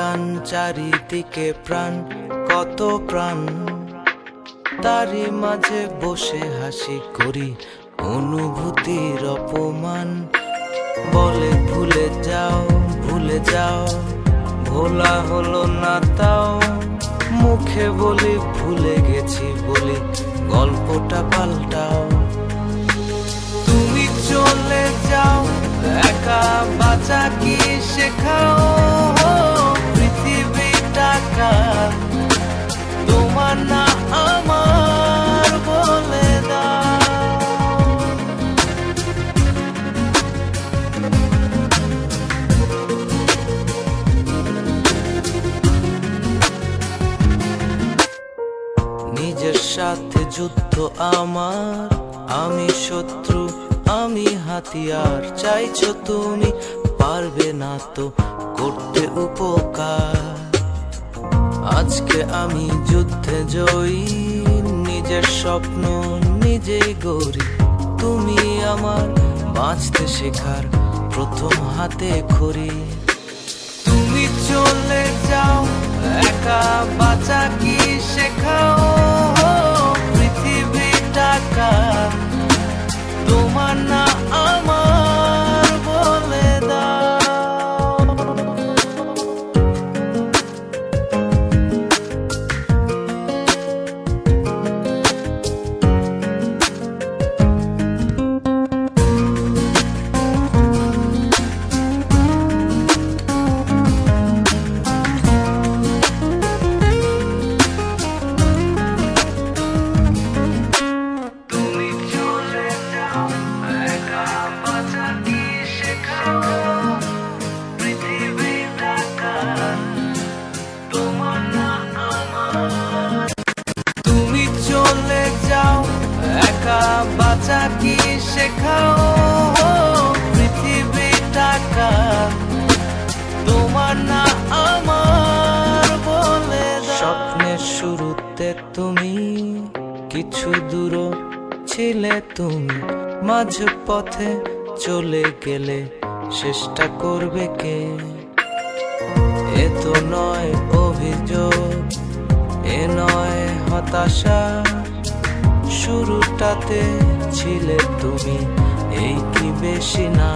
গান, চারিদিকে প্রাণ, কত প্রাণ, তারই মাঝে বসে হাসি করি অনুভূতির অপমান। বলে ভুলে যাও, ভুলে যাও, ভোলা হলো না তাও। মুখে বলি ভুলে গেছি বলি, গল্পটা পাল্টাও। তুমি চলে যাও, একা বাঁচা কি শেখাও। পৃথিবীটা কার, তোমার না আমার, বলে দাও। নিজের সাথে যুদ্ধ আমার, আমি শত্রু, আমি হাতিয়ার। চাইছো তুমি, পারবে না তো করতে উপকার। আজকে আমি যুদ্ধে জয়ী, নিজের স্বপ্ন নিজেই গড়ি। তুমি আমার বাঁচতে শেখার প্রথম হাতে খড়ি। তুমি চলে যাও, একা বাঁচা কি শেখাও। পৃথিবীটা কার, তোমার না আমার, বলে দাও। বাঁচা কি শেখাও। পৃথিবীটা কার, তোমার না আমার, বলে দাও। স্বপ্নের শুরুতে তুমি, কিছু দূর ছিলে তুমি। মাঝ পথে চলে গেলে চেষ্টা করবে কে। এ তো নয় অভিযোগ, এ নয় হতাশা। শুরুটাতে ছিলে তুমি, এই কি বেশি না।